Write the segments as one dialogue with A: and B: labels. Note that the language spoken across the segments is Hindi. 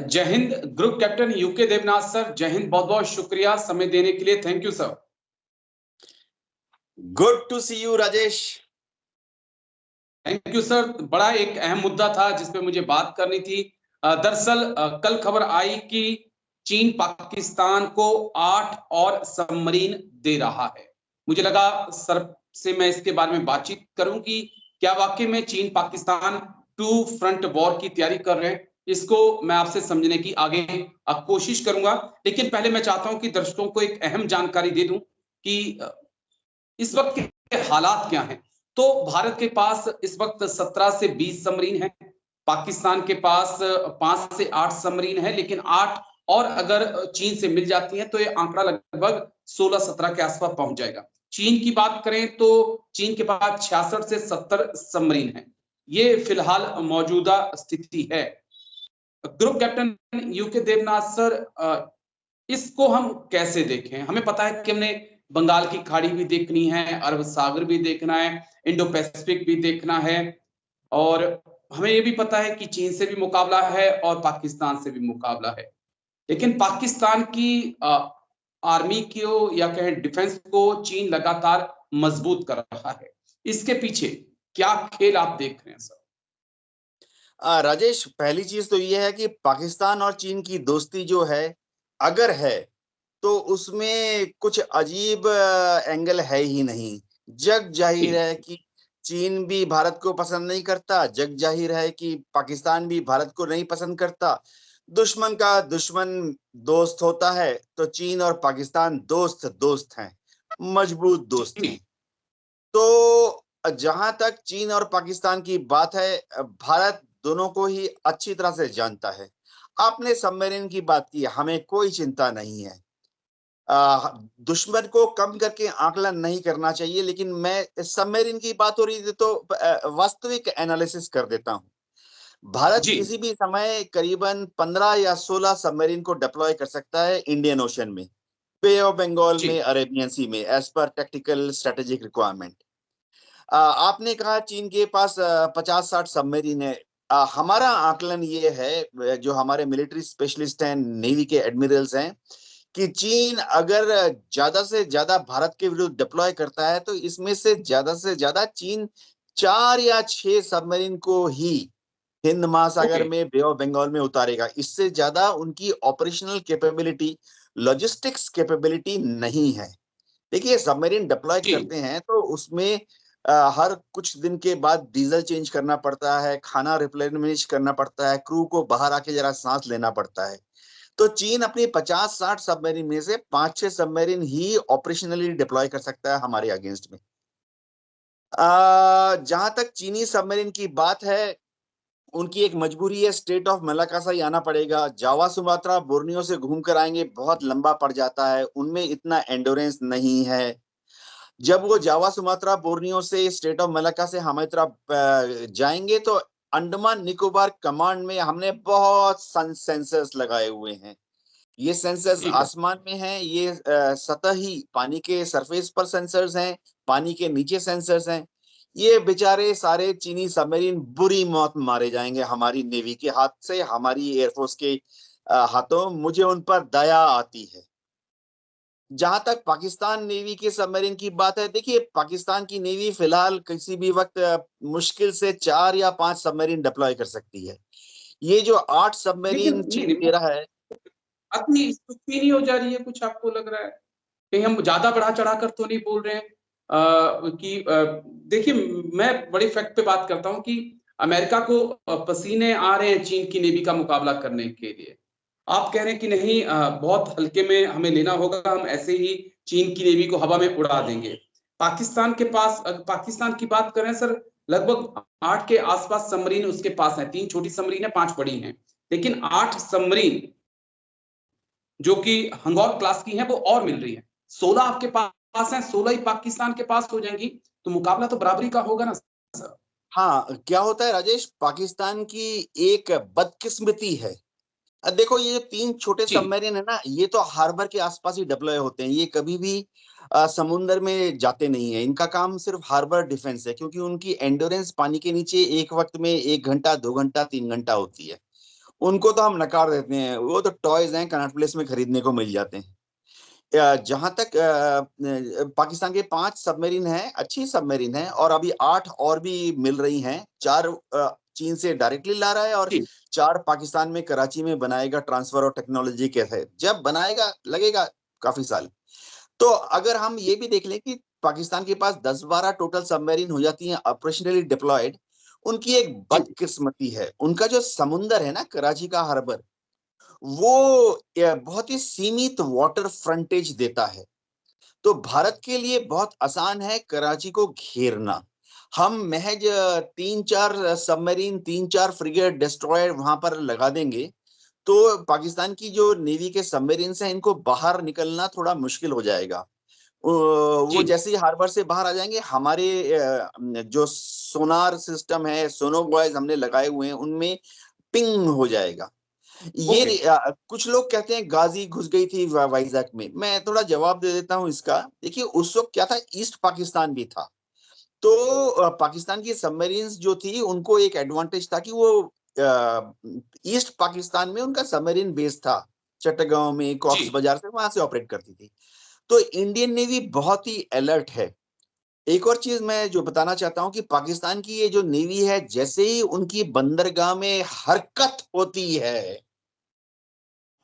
A: जय Hind. Group captain UK Devnath sir, जय हिंद। बहुत बहुत शुक्रिया समय देने के लिए। Thank you sir.
B: Good to see you Rajesh.
A: Thank you sir. बड़ा एक अहम मुद्दा था जिस पे मुझे बात करनी थी। दरअसल कल खबर आई कि चीन पाकिस्तान को 8 और सबमरीन दे रहा है। मुझे लगा सर से मैं इसके बारे में बातचीत करूं कि क्या वाकई में चीन पाकिस्तान टू फ्रंट वॉर की तैयारी कर रहे हैं। इसको मैं आपसे समझने की आगे कोशिश करूंगा, लेकिन पहले मैं चाहता हूं कि दर्शकों को एक अहम जानकारी दे दूं कि इस वक्त के हालात क्या हैं। तो भारत के पास इस वक्त 17 से 20 सबमरीन है, पाकिस्तान के पास 5 से 8 सबमरीन है, लेकिन 8 और अगर चीन से मिल जाती है तो ये आंकड़ा लगभग 16-17 के आसपास पहुंच जाएगा। चीन की बात करें तो चीन के पास 66 से 70 सबमरीन है। ये फिलहाल मौजूदा स्थिति है। Group captain UK Devnath sir, इसको हम कैसे देखें? हमें पता है कि हमने बंगाल की खाड़ी भी देखनी है, अरब सागर भी देखना है, इंडो पैसिफिक भी देखना है, और हमें ये भी पता है कि चीन से भी मुकाबला है और पाकिस्तान से भी मुकाबला है। लेकिन पाकिस्तान की आर्मी को या कहें डिफेंस को चीन लगातार मजबूत कर रहा है। इसके पीछे क्या खेल आप देख रहे हैं सर?
B: राजेश, पहली चीज तो ये है कि पाकिस्तान और चीन की दोस्ती जो है, अगर है तो उसमें कुछ अजीब एंगल है ही नहीं। जग जाहिर है कि चीन भी भारत को पसंद नहीं करता, जग जाहिर है कि पाकिस्तान भी भारत को नहीं पसंद करता। दुश्मन का दुश्मन दोस्त होता है, तो चीन और पाकिस्तान दोस्त दोस्त हैं, मजबूत दोस्त हैं। तो जहां तक चीन और पाकिस्तान की बात है, भारत दोनों को ही अच्छी तरह से जानता है। आपने सबमरीन की बात की, हमें कोई चिंता नहीं है। दुश्मन को कम करके आकलन नहीं करना चाहिए, लेकिन मैं सबमरीन की बात हो रही थी तो वास्तविक एनालिसिस कर देता हूं। भारत
A: जी
B: किसी भी समय करीबन 15 या 16 सबमरीन को डिप्लॉय कर सकता है इंडियन ओशन में, बे ऑफ बंगाल
A: जी
B: में, अरेबियन सी में, as per tactical strategic requirement. आपने कहा चीन के पास 50-60 सबमरीन है। हमारा आकलन ये है, जो हमारे मिलिट्री स्पेशलिस्ट हैं, नेवी के एडमिरल्स हैं, कि चीन अगर ज्यादा से ज्यादा भारत के विरुद्ध डिप्लॉय करता है तो इसमें से ज्यादा चीन 4 या 6 सबमरीन को ही हिंद महासागर
A: ओके।
B: में, बे ऑफ बंगाल में उतारेगा। इससे ज्यादा उनकी ऑपरेशनल कैपेबिलिटी, लॉजिस्टिक्स कैपेबिलिटी नहीं है। देखिए, सबमरीन डिप्लॉय
A: जी
B: करते हैं तो उसमें हर कुछ दिन के बाद डीजल चेंज करना पड़ता है, खाना रिप्लेनिश करना पड़ता है, क्रू को बाहर आके जरा सांस लेना पड़ता है। तो चीन अपनी 50-60 सबमरीन में से 5-6 सबमरीन ही ऑपरेशनली डिप्लॉय कर सकता है हमारे अगेंस्ट में। जहां तक चीनी सबमरीन की बात है, उनकी एक मजबूरी है, स्टेट ऑफ मलाकासा ही आना पड़ेगा। जावा सुमात्रा बोर्नियो से घूम कर आएंगे, बहुत लंबा पड़ जाता है, उनमें इतना एंडोरेंस नहीं है। जब वो जावा सुमात्रा बोर्नियो से स्टेट ऑफ मलाका से हमारी तरफ जाएंगे तो अंडमान निकोबार कमांड में हमने बहुत सेंसर्स लगाए हुए हैं। ये सेंसर्स
A: ठीक है।
B: आसमान में हैं, ये सतही पानी के सरफेस पर सेंसर्स हैं, पानी के नीचे सेंसर्स हैं। ये बेचारे सारे चीनी सबमरीन बुरी मौत मारे जाएंगे हमारी नेवी के हाथ से, हमारी एयरफोर्स के हाथों। मुझे उन पर दया आती है। जहां तक पाकिस्तान नेवी के सबमरीन की बात है, देखिए, पाकिस्तान की नेवी फिलहाल किसी भी वक्त मुश्किल से 4 या 5 सबमरीन डिप्लॉय कर सकती है। ये जो 8
A: लेकिन
B: सबमरीन
A: नहीं
B: चीन
A: नहीं,
B: दे रहा है,
A: अति सुस्ती नहीं हो जा रही है? कुछ आपको लग रहा है कहीं हम ज्यादा बढ़ा चढ़ा कर तो नहीं बोल रहे हैं? देखिए, मैं बड़ी फैक्ट पे बात करता हूं कि अमेरिका को पसीने आ रहे हैं चीन की नेवी का मुकाबला करने के लिए। आप कह रहे हैं कि नहीं, बहुत हल्के में हमें लेना होगा, हम ऐसे ही चीन की नेवी को हवा में उड़ा देंगे। पाकिस्तान के पास, पाकिस्तान की बात करें सर, लगभग 8 के आसपास सबमरीन उसके पास है। 3 छोटी सबमरीन है, 5 बड़ी हैं, लेकिन 8 सबमरीन जो कि हंगौर क्लास की हैं वो और मिल रही है। 16 आपके पास हैं, 16 ही पाकिस्तान के पास हो जाएंगी, तो मुकाबला तो बराबरी का होगा ना सर।
B: हाँ, क्या होता है राजेश, पाकिस्तान की एक बदकिस्मती है। अब देखो, ये जो 3 छोटे
A: जी
B: सबमरीन है ना, ये तो हार्बर के आसपास ही डिप्लॉय होते हैं। ये कभी भी समुंदर में जाते नहीं है। इनका काम सिर्फ हार्बर डिफेंस है, क्योंकि उनकी एंडोरेंस पानी के नीचे एक वक्त में 1 घंटा, 2 घंटा, 3 घंटा होती है। उनको तो हम नकार देते हैं, वो तो टॉयज हैं, कनॉट प्लेस में खरीदने को मिल जाते हैं। जहां तक पाकिस्तान के 5 सबमरीन हैं, अच्छी सबमरीन हैं, और अभी 8 और भी मिल रही हैं। 4 चीन से डायरेक्टली ला रहा है, और
A: जी
B: 4 पाकिस्तान में कराची में बनाएगा, ट्रांसफर और टेक्नोलॉजी के है। जब बनाएगा लगेगा काफी साल। तो अगर हम ये भी देख लें कि पाकिस्तान के पास 10-12 टोटल सबमरीन हो जाती हैं ऑपरेशनली डिप्लॉयड, उनकी एक
A: जी
B: बदकिस्मती है, उनका जो समुंदर है ना, कराची का हार्बर, वो बहुत ही सीमित वाटर फ्रंटेज देता है। तो भारत के लिए बहुत आसान है कराची को घेरना। हम महज 3-4 सबमरीन, 3-4 फ्रिगेट डिस्ट्रॉयर वहां पर लगा देंगे, तो पाकिस्तान की जो नेवी के सबमरीन हैं, इनको बाहर निकलना थोड़ा मुश्किल हो जाएगा। वो
A: जी
B: जैसे ही हार्बर से बाहर आ जाएंगे, हमारे जो सोनार सिस्टम है, सोनोबॉयज हमने लगाए हुए हैं, उनमें पिंग हो जाएगा।
A: ओके
B: ये कुछ लोग कहते हैं गाजी घुस गई थी वाइजैक में। मैं थोड़ा जवाब दे देता हूं इसका। देखिए, उस वक्त क्या था, ईस्ट पाकिस्तान भी था। तो पाकिस्तान की सबमरीन्स जो थी, उनको एक एडवांटेज था कि वो ईस्ट पाकिस्तान में उनका सबमरीन बेस था, चट्टगांव में, कॉक्स
A: जी
B: बाजार से, वहां से ऑपरेट करती थी। तो इंडियन नेवी बहुत ही अलर्ट है। एक और चीज मैं जो बताना चाहता हूं कि पाकिस्तान की ये जो नेवी है, जैसे ही उनकी बंदरगाह में हरकत होती है,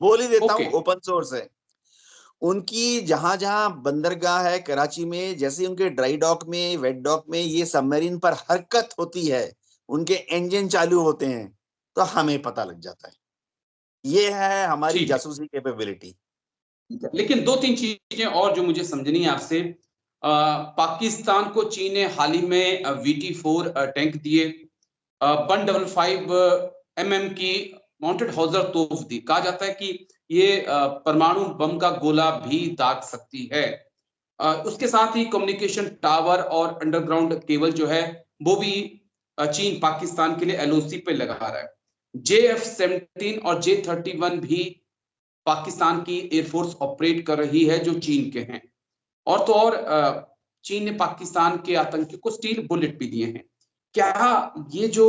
B: बोल ही देता हूं,
A: ओके
B: ओपन सोर्स है, उनकी जहां जहां बंदरगाह है कराची में, जैसे ही उनके ड्राई डॉक में, वेट डॉक में ये सबमरीन पर हरकत होती है, उनके इंजन चालू होते हैं, तो हमें पता लग जाता है। ये है हमारी
A: ठीक है।
B: जासूसी कैपेबिलिटी।
A: लेकिन दो तीन चीजें और जो मुझे समझनी है आपसे। पाकिस्तान को चीन ने हाल ही में VT4 टैंक दिए, 155 mm की माउंटेड हॉजर तोप दी। कहा जाता है कि ये परमाणु बम का गोला भी दाग सकती है। उसके साथ ही कम्युनिकेशन टावर और अंडरग्राउंड केबल जो है वो भी चीन पाकिस्तान के लिए LOC पे लगा रहा है। JF-17 और J-31 भी पाकिस्तान की एयरफोर्स ऑपरेट कर रही है जो चीन के हैं। और तो और चीन ने पाकिस्तान के आतंकी को स्टील बुलेट भी दिए हैं। क्या ये जो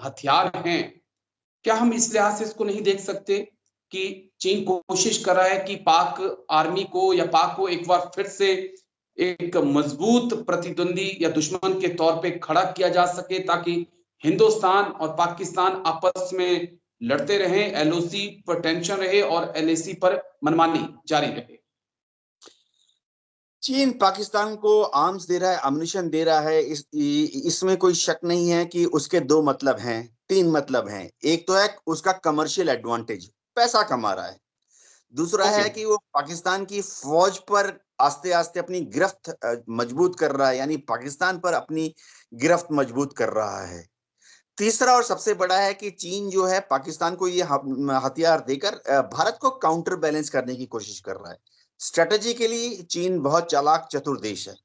A: हथियार हैं, क्या हम इस लिहाज से इसको नहीं देख सकते कि चीन कोशिश कर रहा है कि पाक आर्मी को या पाक को एक बार फिर से एक मजबूत प्रतिद्वंदी या दुश्मन के तौर पे खड़ा किया जा सके, ताकि हिंदुस्तान और पाकिस्तान आपस में लड़ते रहें, LOC पर टेंशन रहे और LAC पर मनमानी जारी रहे।
B: चीन पाकिस्तान को आर्म्स दे रहा है, अम्युनिशन दे रहा है, इसमें कोई शक नहीं है कि उसके 2 मतलब हैं, 3 मतलब हैं। एक तो है उसका कमर्शियल एडवांटेज, पैसा कमा रहा है। दूसरा
A: ओके
B: है कि वो पाकिस्तान की फौज पर आस्ते आस्ते अपनी गिरफ्त मजबूत कर रहा है, यानी पाकिस्तान पर अपनी गिरफ्त मजबूत कर रहा है। तीसरा और सबसे बड़ा है कि चीन जो है पाकिस्तान को ये हथियार देकर भारत को काउंटर बैलेंस करने की कोशिश कर रहा है। स्ट्रेटेजिकली चीन बहुत चालाक चतुर देश है।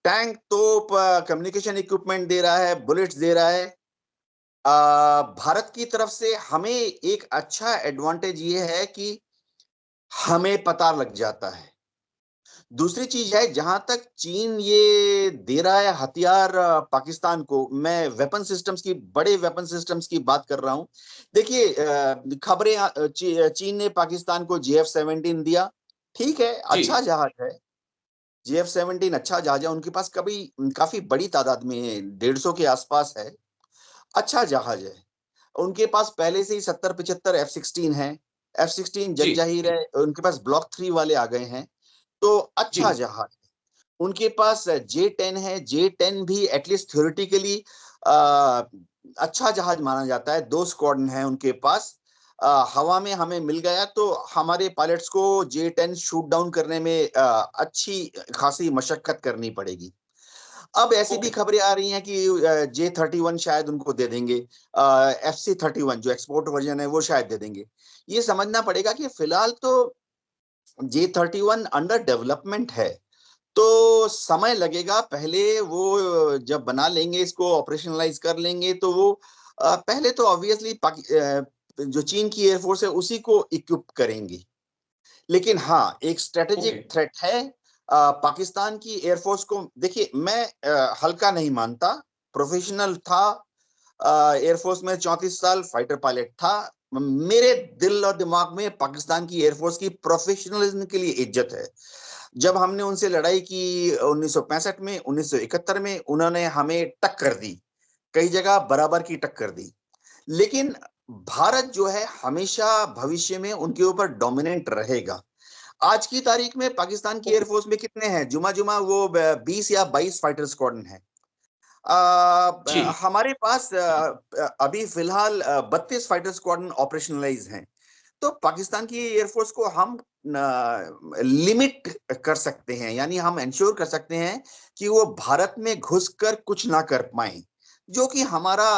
B: टैंक, तोप, कम्युनिकेशन इक्विपमेंट दे रहा है, बुलेट्स दे रहा है। भारत की तरफ से हमें एक अच्छा एडवांटेज ये है कि हमें पता लग जाता है। दूसरी चीज है, जहां तक चीन ये दे रहा है हथियार पाकिस्तान को, मैं वेपन सिस्टम्स की, बड़े वेपन सिस्टम्स की बात कर रहा हूं। देखिए, खबरें चीन ने पाकिस्तान को JF-17 दिया। ठीक है,
A: जी
B: अच्छा जहाज है। JF-17 अच्छा जहाज है, उनके पास कभी काफी बड़ी तादाद में है, 150 के आसपास है। अच्छा जहाज है। उनके पास पहले से ही 70-75 F-16 है। F-16
A: जी
B: जगजाहिर है, उनके पास ब्लॉक 3 वाले आ गए हैं। तो
A: जी
B: अच्छा जहाज। उनके पास J-10 है। J-10 भी एटलीस्ट थ्योरेटिकली अच्छा जहाज माना जाता है। 2 स्क्वाड्रन है उनके पास। हवा में हमें मिल गया तो हमारे पायलट्स को J-10 शूट डाउन करने में अच्छी खासी मशक्कत करनी पड़ेगी। अब ऐसी भी
A: ओके
B: खबरें आ रही हैं कि J-31 शायद उनको दे देंगे। FC-31 जो एक्सपोर्ट वर्जन है वो शायद दे देंगे। ये समझना पड़ेगा कि फिलहाल तो J-31 अंडर डेवलपमेंट है, तो समय लगेगा। पहले वो जब बना लेंगे, इसको ऑपरेशनलाइज कर लेंगे, तो वो पहले तो ऑब्वियसली जो चीन की एयरफोर्स है उसी को इक्विप करेंगी। लेकिन हाँ, एक
A: ओके
B: स्ट्रेटेजिक थ्रेट है पाकिस्तान की एयरफोर्स को। देखिए, मैं हल्का नहीं मानता, प्रोफेशनल था, एयरफोर्स में 34 साल फाइटर पायलट था। मेरे दिल और दिमाग में पाकिस्तान की एयरफोर्स की प्रोफेशनलिज्म के लिए इज्जत है। जब हमने उनसे लड़ाई की 1965 में, 1971 में, उन्होंने हमें टक्कर दी, कई जगह बराबर की टक्कर दी। लेकिन भारत जो है हमेशा भविष्य में उनके ऊपर डोमिनेंट रहेगा। आज की तारीख में पाकिस्तान की एयरफोर्स में कितने हैं? जुमा जुमा वो 20 या 22 फाइटर स्क्वाड्रन है।
A: जी
B: हमारे पास अभी फिलहाल 32 फाइटर स्क्वाड्रन ऑपरेशनलाइज हैं। तो पाकिस्तान की एयरफोर्स को हम लिमिट कर सकते हैं, यानी हम इंश्योर कर सकते हैं कि वो भारत में घुसकर कुछ ना कर पाए। जो कि हमारा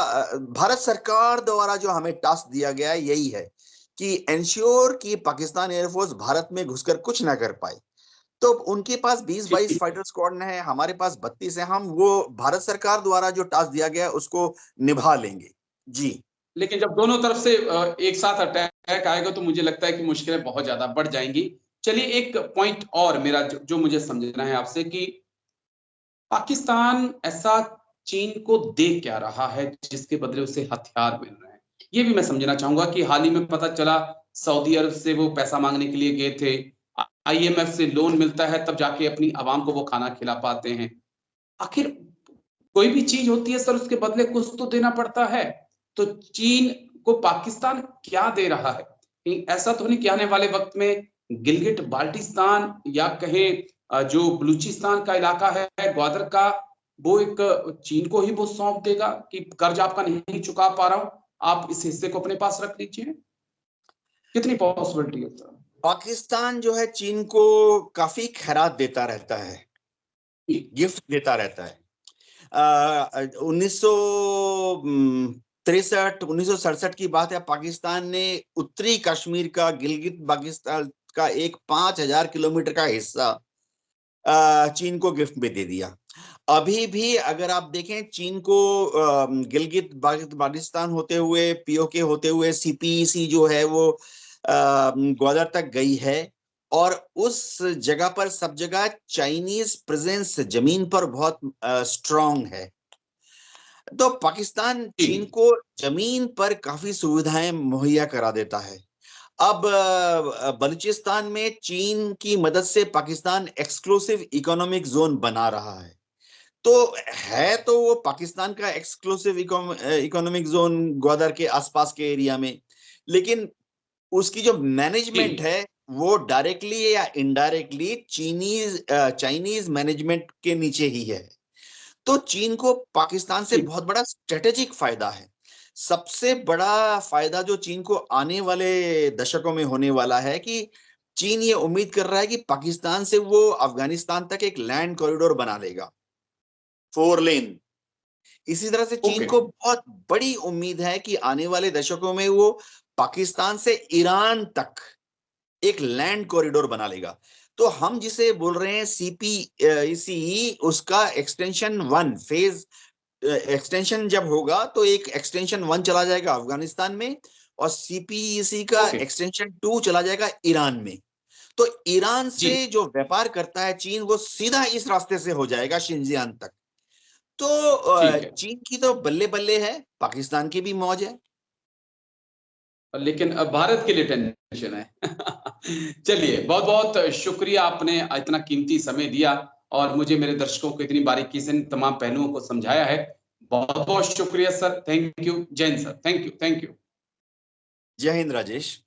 B: भारत सरकार द्वारा जो हमें टास्क दिया गया है यही है कि इंश्योर कि पाकिस्तान एयरफोर्स भारत में घुसकर कुछ ना कर पाए। तो उनके पास 20-22
A: जी।
B: फाइटर स्क्वाड्रन है, हमारे पास 32 है। हम वो भारत सरकार द्वारा जो टास्क दिया गया है उसको निभा लेंगे। जी।
A: लेकिन जब दोनों तरफ से एक साथ अटैक आएगा तो मुझे लगता है कि मुश्किलें बहुत ज्यादा बढ़ जाएंगी। चलिए एक पॉइंट और मेरा जो मुझे समझना है आपसे कि पाकिस्तान ऐसा चीन को दे क्या रहा है जिसके बदले उसे हथियार मिल रहे हैं? ये भी मैं समझना चाहूंगा कि हाल ही में पता चला सऊदी अरब से वो पैसा मांगने के लिए गए थे, आईएमएफ से लोन मिलता है तब जाके अपनी आवाम को वो खाना खिला पाते हैं। आखिर कोई भी चीज होती है सर, उसके बदले कुछ तो देना पड़ता है। तो चीन को पाकिस्तान क्या दे रहा है? कहीं ऐसा तो नहीं कि आने वाले वक्त में गिलगिट बाल्टिस्तान या कहें जो बलूचिस्तान का इलाका है ग्वादर का, वो एक चीन को ही वो सौंप देगा कि कर्ज आपका नहीं चुका पा रहा हूं, आप इस हिस्से को अपने पास रख लीजिए। कितनी पॉसिबिलिटी है सर?
B: पाकिस्तान जो है चीन को काफी खैरात देता रहता है, गिफ्ट देता रहता है। 1963-1967 की बात है, पाकिस्तान ने उत्तरी कश्मीर का, गिलगित बाल्टिस्तान का एक 5,000 किलोमीटर का हिस्सा चीन को गिफ्ट में दे दिया। अभी भी अगर आप देखें चीन को गिलगित बाल्टिस्तान होते हुए, पीओके होते हुए सीपीईसी जो है वो ग्वादर तक गई है। और उस जगह पर सब जगह चाइनीज प्रेजेंस जमीन पर बहुत स्ट्रांग है। तो पाकिस्तान चीन
A: जी
B: को जमीन पर काफी सुविधाएं मुहैया करा देता है। अब बलूचिस्तान में चीन की मदद से पाकिस्तान एक्सक्लूसिव इकोनॉमिक जोन बना रहा है। तो है तो वो पाकिस्तान का एक्सक्लूसिव इकोनॉमिक जोन ग्वादर के आसपास के एरिया में, लेकिन उसकी जो मैनेजमेंट
A: जी
B: है वो डायरेक्टली या इनडायरेक्टली चाइनीज मैनेजमेंट के नीचे ही है। तो चीन को पाकिस्तान से
A: जी
B: बहुत बड़ा स्ट्रेटेजिक फायदा है। सबसे बड़ा फायदा जो चीन को आने वाले दशकों में होने वाला है कि चीन ये उम्मीद कर रहा है कि पाकिस्तान से वो अफगानिस्तान तक एक लैंड कॉरिडोर बना लेगा, 4 लेन। इसी तरह से चीन
A: ओके
B: को बहुत बड़ी उम्मीद है कि आने वाले दशकों में वो पाकिस्तान से ईरान तक एक लैंड कॉरिडोर बना लेगा। तो हम जिसे बोल रहे हैं सीपीईसी, उसका एक्सटेंशन 1 फेज एक्सटेंशन जब होगा तो एक एक्सटेंशन 1 चला जाएगा अफगानिस्तान में, और सीपीईसी का
A: ओके
B: एक्सटेंशन 2 चला जाएगा ईरान में। तो ईरान
A: जी।
B: से जो व्यापार करता है चीन, वो सीधा इस रास्ते से हो जाएगा शिनजियान तक। तो
A: ठीक है।
B: चीन की तो बल्ले बल्ले है, पाकिस्तान की भी मौज है।
A: लेकिन अब भारत के लिए टेंशन है। चलिए बहुत बहुत शुक्रिया, आपने इतना कीमती समय दिया और मुझे मेरे दर्शकों को इतनी बारीकी से इन तमाम पहलुओं को समझाया है। बहुत बहुत शुक्रिया sir, thank you. Jain sir, thank you thank you
B: जय हिंद Rajesh.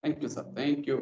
A: Thank you sir, thank you.